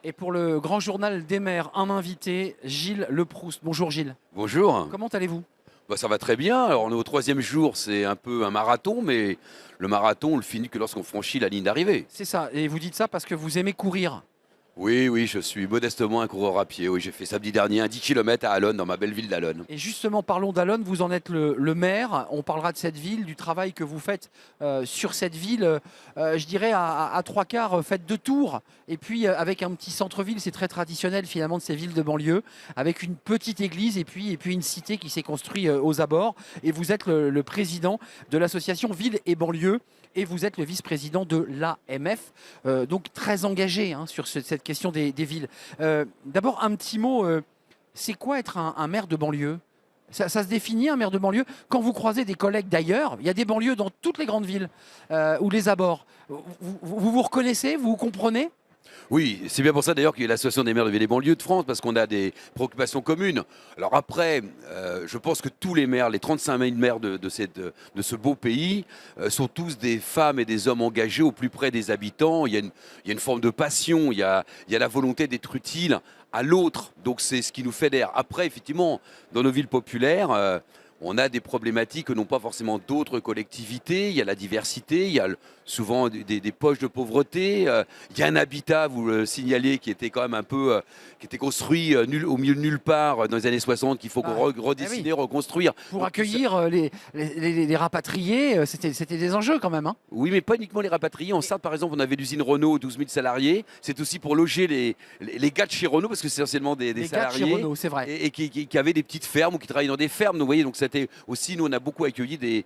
Et pour le grand journal des maires, un invité, Gilles Leproust. Bonjour Gilles. Bonjour. Comment allez-vous? Bah, ça va très bien. Alors, on est au troisième jour, c'est un peu un marathon, mais le marathon, on le finit que lorsqu'on franchit la ligne d'arrivée. C'est ça. Et vous dites ça parce que vous aimez courir. Oui, oui, je suis modestement un coureur à pied. Oui, j'ai fait samedi dernier un 10 km à Allonne, dans ma belle ville d'Allonne. Et justement, parlons d'Allonne. Vous en êtes le maire. On parlera de cette ville, du travail que vous faites sur cette ville. Je dirais à trois quarts, faites deux tours. Et puis avec un petit centre-ville, c'est très traditionnel finalement de ces villes de banlieue, avec une petite église et puis une cité qui s'est construite aux abords. Et vous êtes le président de l'association Ville et Banlieue. Et vous êtes le vice-président de l'AMF, donc très engagé sur cette question des villes. D'abord, un petit mot, c'est quoi être un maire de banlieue? Ça se définit, un maire de banlieue? Quand vous croisez des collègues d'ailleurs, il y a des banlieues dans toutes les grandes villes, ou les abords. Vous reconnaissez, vous comprenez? Oui, c'est bien pour ça d'ailleurs qu'il y a l'association des maires de villes et banlieues de France, parce qu'on a des préoccupations communes. Alors après, je pense que tous les maires, les 35 000 maires de ce beau pays, sont tous des femmes et des hommes engagés au plus près des habitants. Il y a une forme de passion, il y a la volonté d'être utile à l'autre. Donc c'est ce qui nous fédère. Après, effectivement, dans nos villes populaires, on a des problématiques que n'ont pas forcément d'autres collectivités. Il y a la diversité, il y a souvent des poches de pauvreté. Il y a un habitat, vous le signalez, qui était quand même un peu, qui était construit au milieu de nulle part dans les années 60, qu'il faut redessiner, reconstruire. Pour Donc, accueillir les rapatriés, c'était des enjeux quand même. oui, mais pas uniquement les rapatriés. En Sarthe, par exemple, on avait l'usine Renault, 12 000 salariés. C'est aussi pour loger les gars de chez Renault, parce que c'est essentiellement des Les gars de chez salariés. Renault, c'est vrai. Et qui avaient des petites fermes ou qui travaillaient dans des fermes. Donc, vous voyez, donc c'était aussi, nous, on a beaucoup accueilli des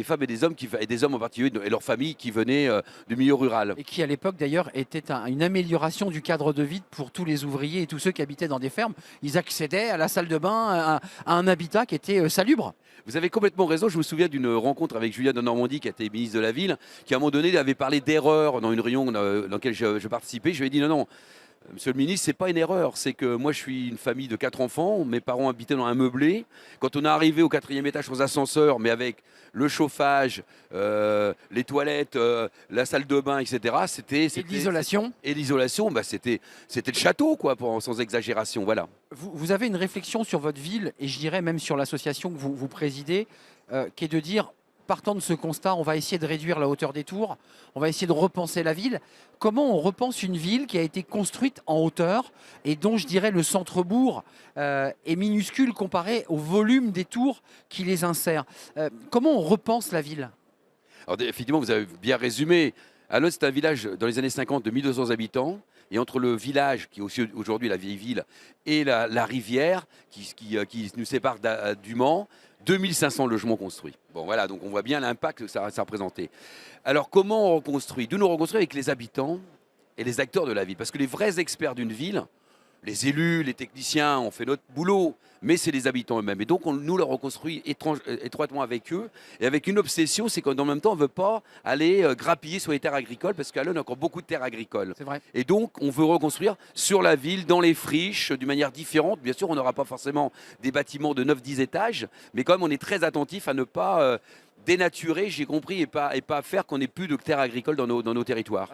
femmes et des hommes, et des hommes en particulier, et leurs familles qui venaient du milieu rural. Et qui à l'époque d'ailleurs était une amélioration du cadre de vie pour tous les ouvriers et tous ceux qui habitaient dans des fermes. Ils accédaient à la salle de bain, à un habitat qui était salubre. Vous avez complètement raison. Je me souviens d'une rencontre avec Julien de Normandie, qui était ministre de la Ville, qui à un moment donné avait parlé d'erreur dans une réunion dans laquelle je participais. Je lui ai dit non, non. Monsieur le ministre, c'est pas une erreur. C'est que moi, je suis une famille de 4 enfants. Mes parents habitaient dans un meublé. Quand on est arrivé au 4e étage sans ascenseur, mais avec le chauffage, les toilettes, la salle de bain, etc., Et l'isolation. Et l'isolation, bah, c'était le château, quoi, sans exagération. Voilà. Vous avez une réflexion sur votre ville, et je dirais même sur l'association que vous présidez, qui est de dire, partant de ce constat, on va essayer de réduire la hauteur des tours, on va essayer de repenser la ville. Comment on repense une ville qui a été construite en hauteur et dont, je dirais, le centre-bourg est minuscule comparé au volume des tours qui les insèrent? Comment on repense la ville? Alors, effectivement, vous avez bien résumé. Allonne, c'est un village dans les années 50 de 1200 habitants. Et entre le village, qui est aussi aujourd'hui la vieille ville, et la rivière qui nous sépare du Mans, 2500 logements construits. Bon, voilà, donc on voit bien l'impact que ça représentait. Alors, comment on reconstruit? D'où nous reconstruire avec les habitants et les acteurs de la ville. Parce que les vrais experts d'une ville, les élus, les techniciens, on fait notre boulot, mais c'est les habitants eux-mêmes. Et donc, nous le reconstruit étroitement avec eux, et avec une obsession, c'est qu'en même temps, on ne veut pas aller grappiller sur les terres agricoles, parce qu'à Allonne, on a encore beaucoup de terres agricoles. C'est vrai. Et donc, on veut reconstruire sur la ville, dans les friches, d'une manière différente. Bien sûr, on n'aura pas forcément des bâtiments de 9-10 étages, mais quand même, on est très attentif à ne pas dénaturer, j'ai compris, et pas faire qu'on n'ait plus de terres agricoles dans nos territoires.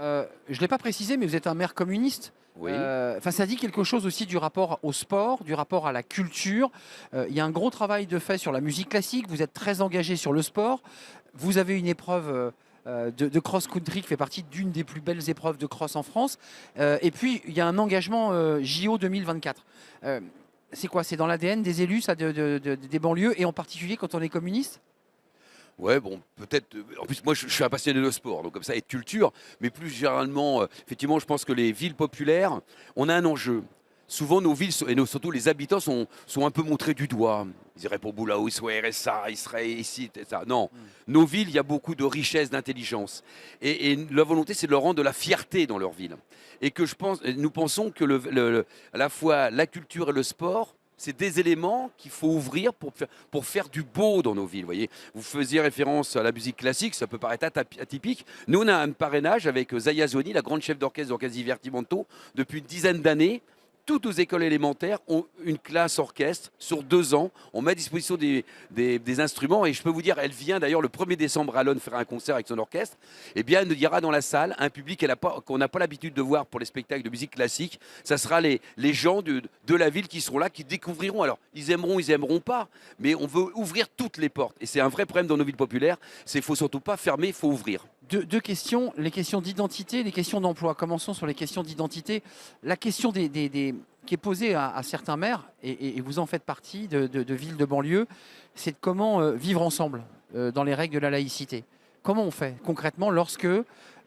Je ne l'ai pas précisé, mais vous êtes un maire communiste. Oui. Ça dit quelque chose aussi du rapport au sport, du rapport à la culture. Il y a un gros travail de fait sur la musique classique. Vous êtes très engagé sur le sport. Vous avez une épreuve de cross-country qui fait partie d'une des plus belles épreuves de cross en France. Et puis, il y a un engagement JO 2024. C'est quoi? C'est dans l'ADN des élus, ça, des banlieues, et en particulier quand on est communiste? Ouais, bon, peut-être. En plus, moi, je suis un passionné de sport, donc comme ça, et de culture. Mais plus généralement, effectivement, je pense que les villes populaires, on a un enjeu. Souvent, nos villes, et surtout les habitants, sont un peu montrés du doigt. Ils iraient pour Boulaou, ils seraient RSA, ils seraient ici, ça. Non. Nos villes, il y a beaucoup de richesse, d'intelligence. Et la volonté, c'est de leur rendre de la fierté dans leur ville. Et que nous pensons que à la fois la culture et le sport, c'est des éléments qu'il faut ouvrir pour faire du beau dans nos villes. Voyez, vous faisiez référence à la musique classique, ça peut paraître atypique. Nous, on a un parrainage avec Zaya Zoni, la grande chef d'orchestre Divertimento, depuis une dizaine d'années, toutes nos écoles élémentaires ont une classe orchestre sur 2 ans. On met à disposition des instruments et je peux vous dire, elle vient d'ailleurs le 1er décembre à Lone faire un concert avec son orchestre. Eh bien, il y aura dans la salle un public qu'on n'a pas l'habitude de voir pour les spectacles de musique classique. Ça sera les gens de la ville qui seront là, qui découvriront. Alors, ils aimeront pas, mais on veut ouvrir toutes les portes. Et c'est un vrai problème dans nos villes populaires, c'est qu'il ne faut surtout pas fermer, il faut ouvrir. Deux questions, les questions d'identité, les questions d'emploi. Commençons sur les questions d'identité. La question qui est posée à certains maires, et vous en faites partie, de villes de banlieue, c'est de comment vivre ensemble dans les règles de la laïcité. Comment on fait concrètement lorsque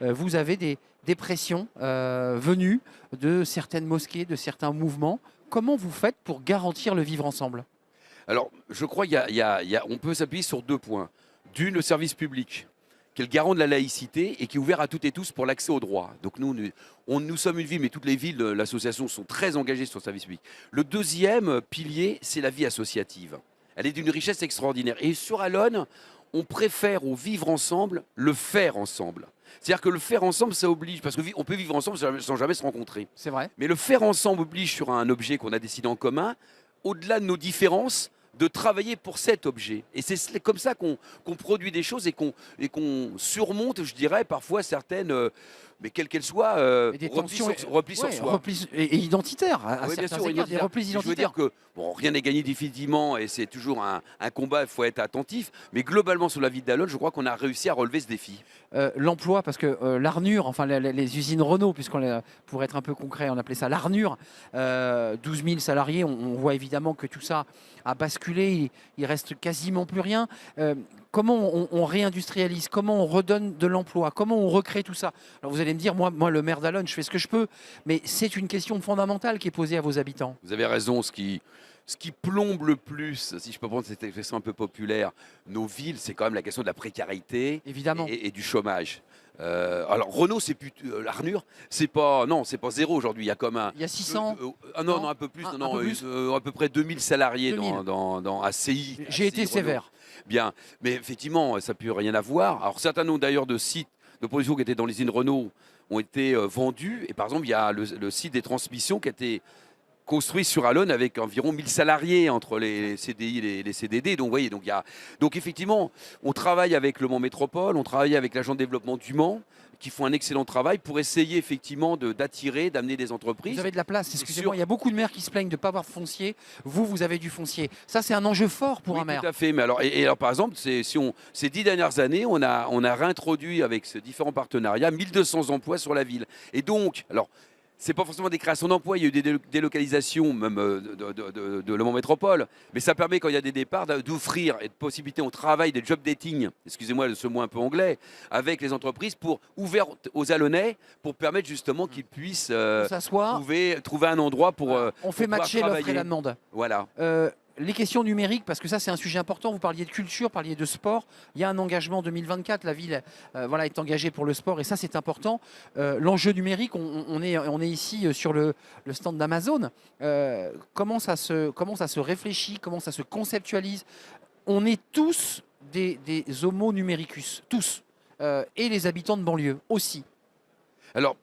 vous avez des pressions venues de certaines mosquées, de certains mouvements? Comment vous faites pour garantir le vivre ensemble? Alors, je crois qu'on peut s'appuyer sur 2 points. D'une, le service public, qui est le garant de la laïcité et qui est ouvert à toutes et tous pour l'accès aux droits. Donc nous sommes une ville, mais toutes les villes, l'association sont très engagées sur le service public. Le deuxième pilier, c'est la vie associative. Elle est d'une richesse extraordinaire. Et sur Allonne, on préfère au vivre ensemble le faire ensemble. C'est-à-dire que le faire ensemble, ça oblige, parce qu'on peut vivre ensemble sans jamais se rencontrer. C'est vrai. Mais le faire ensemble oblige sur un objet qu'on a décidé en commun, au-delà de nos différences, de travailler pour cet objet. Et c'est comme ça qu'on produit des choses et qu'on surmonte, je dirais, parfois certaines, mais quelles qu'elles soient, replis sur soi. Replis et identitaires, à Oui, bien certains sûr, égards, des replis je veux identitaires. dire que rien n'est gagné définitivement et c'est toujours un combat, il faut être attentif. Mais globalement, sur la ville d'Allonne, je crois qu'on a réussi à relever ce défi. L'emploi, parce que l'Arnure, enfin les usines Renault, pour être un peu concret, on appelait ça l'Arnure, 12 000 salariés, on voit évidemment que tout ça a basculé, il reste quasiment plus rien. Comment on réindustrialise? Comment on redonne de l'emploi? Comment on recrée tout ça? Alors vous allez me dire, moi le maire d'Allonne, je fais ce que je peux, mais c'est une question fondamentale qui est posée à vos habitants. Vous avez raison, ce qui plombe le plus, si je peux prendre cette expression un peu populaire, nos villes, c'est quand même la question de la précarité Évidemment. et du chômage. Alors Renault, c'est plus l'Arnure, c'est pas zéro aujourd'hui. Il y a comme il y a 600. non, un peu plus, à peu près 2000 salariés 2000. dans ACI. J'ai été Renault. sévère. Bien, mais effectivement, ça n'a plus rien à voir. Alors certains nombre d'ailleurs de sites de production qui étaient dans l'usine Renault ont été vendus. Et par exemple, il y a le site des transmissions qui a été construit sur Allonne avec environ 1000 salariés entre les CDI et les CDD. Donc, vous voyez, donc effectivement, on travaille avec Le Mans Métropole, on travaille avec l'agent de développement du Mans, qui font un excellent travail pour essayer effectivement d'attirer, d'amener des entreprises. Vous avez de la place, excusez-moi, il y a beaucoup de maires qui se plaignent de ne pas avoir de foncier. Vous avez du foncier. Ça, c'est un enjeu fort pour un maire. Tout à fait. Mais alors, alors par exemple, ces 10 dernières années, on a réintroduit avec ces différents partenariats 1200 emplois sur la ville. Et donc, alors, c'est pas forcément des créations d'emplois, il y a eu des délocalisations même de Le Mans Métropole, mais ça permet quand il y a des départs d'offrir et de possibilités au travail des job dating, excusez-moi ce mot un peu anglais, avec les entreprises pour ouvrir aux Allonnais pour permettre justement qu'ils puissent trouver un endroit pour on fait matcher l'offre et la demande. Voilà. Les questions numériques, parce que ça c'est un sujet important, vous parliez de culture, parliez de sport, il y a un engagement 2024, la ville est engagée pour le sport et ça c'est important. L'enjeu numérique, on est ici sur le stand d'Amazon. Comment ça se réfléchit, comment ça se conceptualise? On est tous des homo numericus, tous, et les habitants de banlieue aussi. Alors,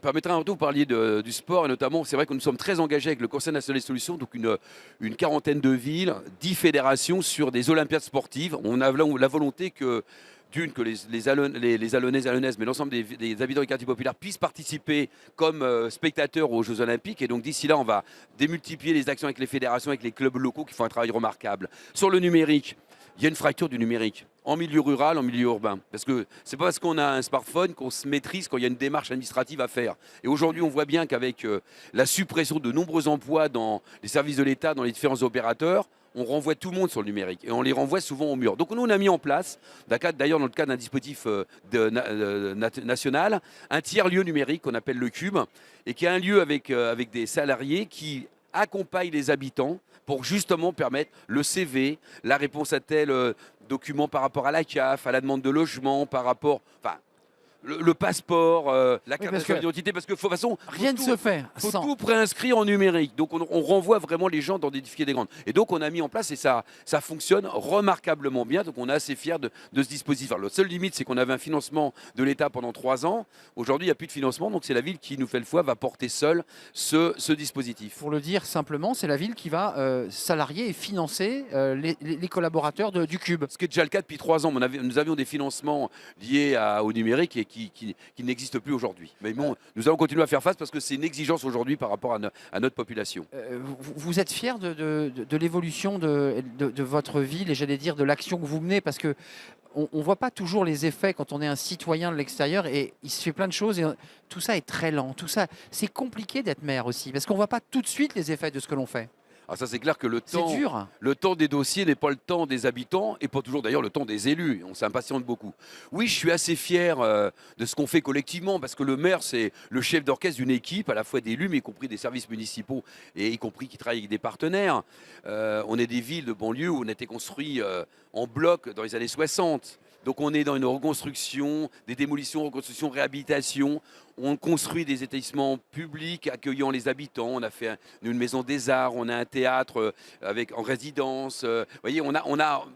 permettra un vous parliez du sport et notamment, c'est vrai que nous sommes très engagés avec le Conseil national des solutions, donc une quarantaine de villes, 10 fédérations sur des olympiades sportives. On a la volonté que les Allonnaises, mais l'ensemble des habitants des quartiers populaires puissent participer comme spectateurs aux Jeux Olympiques. Et donc d'ici là, on va démultiplier les actions avec les fédérations, avec les clubs locaux qui font un travail remarquable. Sur le numérique, il y a une fracture du numérique en milieu rural, en milieu urbain. Parce que c'est pas parce qu'on a un smartphone qu'on se maîtrise quand il y a une démarche administrative à faire. Et aujourd'hui, on voit bien qu'avec la suppression de nombreux emplois dans les services de l'État, dans les différents opérateurs, on renvoie tout le monde sur le numérique et on les renvoie souvent au mur. Donc nous, on a mis en place, d'ailleurs dans le cadre d'un dispositif national, un tiers-lieu numérique qu'on appelle le Cube et qui est un lieu avec des salariés qui accompagnent les habitants pour justement permettre le CV, la réponse à tel document par rapport à la CAF, à la demande de logement, par rapport... Enfin, le passeport, la carte parce que d'identité, parce que de toute façon, rien ne se fait faut sans. tout préinscrire en numérique. Donc on renvoie vraiment les gens dans des difficultés grandes. Et donc on a mis en place, et ça fonctionne remarquablement bien. Donc on est assez fiers de ce dispositif. Alors, la seule limite, c'est qu'on avait un financement de l'État pendant 3 ans. Aujourd'hui, il n'y a plus de financement. Donc c'est la ville qui, une nouvelle fois, va porter seule ce dispositif. Pour le dire simplement, c'est la ville qui va salarier et financer les collaborateurs du Cube. Ce qui est déjà le cas depuis 3 ans. Nous avions des financements liés au numérique et qui n'existent plus aujourd'hui. Mais bon, nous allons continuer à faire face parce que c'est une exigence aujourd'hui par rapport à notre population. Vous êtes fier de l'évolution de votre ville et j'allais dire de l'action que vous menez parce que on ne voit pas toujours les effets quand on est un citoyen de l'extérieur et il se fait plein de choses et tout ça est très lent. Tout ça, c'est compliqué d'être maire aussi parce qu'on ne voit pas tout de suite les effets de ce que l'on fait. Alors ça, c'est clair que C'est dur. le temps des dossiers n'est pas le temps des habitants et pas toujours d'ailleurs le temps des élus. On s'impatiente beaucoup. Oui, je suis assez fier de ce qu'on fait collectivement parce que le maire, c'est le chef d'orchestre d'une équipe, à la fois d'élus, mais y compris des services municipaux et y compris qui travaillent avec des partenaires. On est des villes de banlieue où on a été construit en bloc dans les années 60. Donc on est dans une reconstruction, des démolitions, reconstruction, réhabilitation. On construit des établissements publics accueillant les habitants. On a fait une maison des arts, on a un théâtre en résidence. Vous voyez,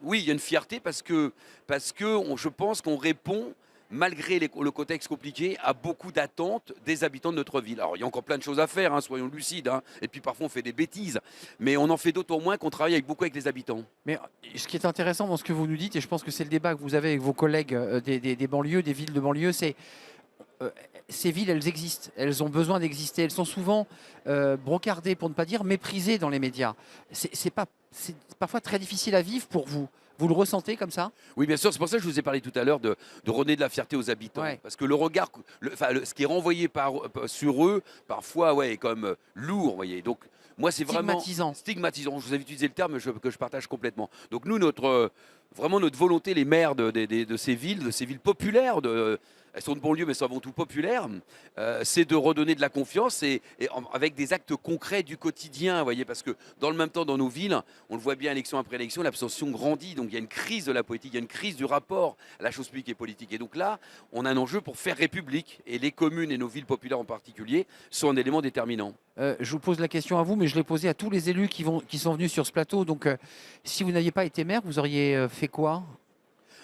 oui, il y a une fierté parce que je pense qu'on répond, malgré le contexte compliqué, à beaucoup d'attentes des habitants de notre ville. Alors, il y a encore plein de choses à faire, hein, soyons lucides. Hein. Et puis, parfois, on fait des bêtises. Mais on en fait d'autant moins qu'on travaille beaucoup avec les habitants. Mais ce qui est intéressant dans ce que vous nous dites, et je pense que c'est le débat que vous avez avec vos collègues des banlieues, des villes de banlieue, c'est ces villes, elles existent, elles ont besoin d'exister, elles sont souvent brocardées, pour ne pas dire méprisées dans les médias. C'est parfois très difficile à vivre pour vous. Vous le ressentez comme ça? Oui, bien sûr. C'est pour ça que je vous ai parlé tout à l'heure de redonner de la fierté aux habitants. Ouais. Parce que le regard, ce qui est renvoyé sur eux, parfois, est quand même lourd. Voyez. Donc, moi, c'est vraiment stigmatisant. Je vous avais utilisé le terme que je partage complètement. Donc, nous, vraiment notre volonté, les maires de ces villes populaires, elles sont de banlieue, mais sont avant tout populaires, c'est de redonner de la confiance avec des actes concrets du quotidien, voyez, parce que dans le même temps, dans nos villes, on le voit bien élection après élection, l'abstention grandit, donc il y a une crise de la politique, il y a une crise du rapport à la chose publique et politique. Et donc là, on a un enjeu pour faire république, et les communes et nos villes populaires en particulier sont un élément déterminant. Je vous pose la question à vous, mais je l'ai posée à tous les élus qui sont venus sur ce plateau. Donc, si vous n'aviez pas été maire, vous auriez fait quoi?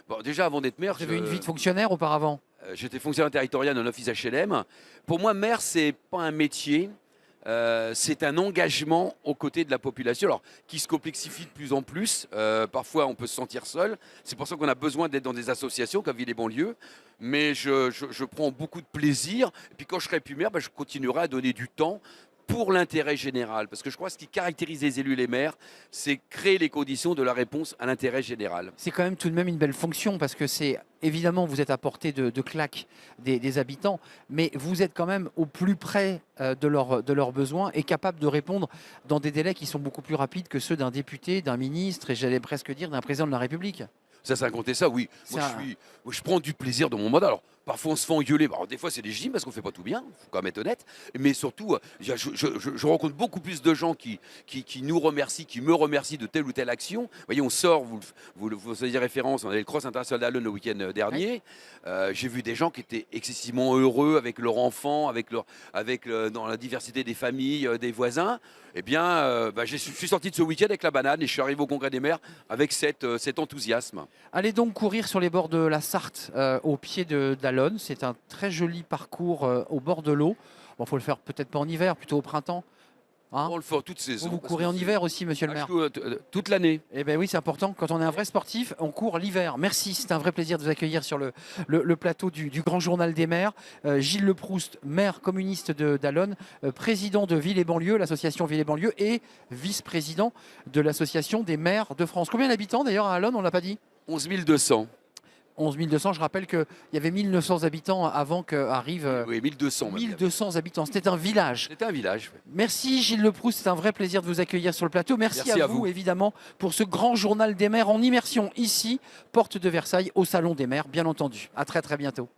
Bon, déjà, avant d'être maire, vous avez une vie de fonctionnaire auparavant? J'étais fonctionnaire territorial dans l'office HLM. Pour moi, maire, c'est pas un métier, c'est un engagement aux côtés de la population, alors qui se complexifie de plus en plus. Parfois, on peut se sentir seul. C'est pour ça qu'on a besoin d'être dans des associations comme Ville et Banlieue. Mais je prends beaucoup de plaisir. Et puis quand je serai plus maire, je continuerai à donner du temps pour l'intérêt général. Parce que je crois que ce qui caractérise les élus et les maires, c'est créer les conditions de la réponse à l'intérêt général. C'est quand même tout de même une belle fonction parce que c'est évidemment vous êtes à portée de claque des habitants, mais vous êtes quand même au plus près de leurs besoins et capable de répondre dans des délais qui sont beaucoup plus rapides que ceux d'un député, d'un ministre et j'allais presque dire d'un président de la République. Ça, c'est incontesté, ça, oui. Moi, je prends du plaisir dans mon mandat. Alors, parfois, on se fait engueuler. Alors, des fois, c'est légitime parce qu'on ne fait pas tout bien. Il faut quand même être honnête. Mais surtout, je rencontre beaucoup plus de gens qui nous remercient, qui me remercient de telle ou telle action. Vous voyez, on sort, vous faisiez référence, on avait le Cross International d'Allen le week-end dernier. Ouais. J'ai vu des gens qui étaient excessivement heureux avec leurs enfants, dans la diversité des familles, des voisins. Eh bien, je suis sorti de ce week-end avec la banane et je suis arrivé au Congrès des maires avec cet enthousiasme. Allez donc courir sur les bords de la Sarthe, au pied d'Allonnes. C'est un très joli parcours au bord de l'eau. Bon, faut le faire peut-être pas en hiver, plutôt au printemps. Hein, on le fait toute saison. Vous courez en hiver aussi, monsieur le maire? Toute l'année. Eh bien oui, c'est important. Quand on est un vrai sportif, on court l'hiver. Merci, c'est un vrai plaisir de vous accueillir sur le plateau du Grand Journal des maires. Gilles Leproust, maire communiste d'Allonnes, président de Ville et Banlieue, l'association Ville et Banlieue, et vice-président de l'association des maires de France. Combien d'habitants d'ailleurs à Allonnes, on ne l'a pas dit? 11 200. 11 200, je rappelle qu'il y avait 1900 habitants avant qu'arrive... Oui, 1200. 1200 habitants, c'était un village. C'était un village. Merci Gilles Leproust, c'est un vrai plaisir de vous accueillir sur le plateau. Merci à vous, évidemment, pour ce grand journal des maires en immersion ici, porte de Versailles, au Salon des maires, bien entendu. À très très bientôt.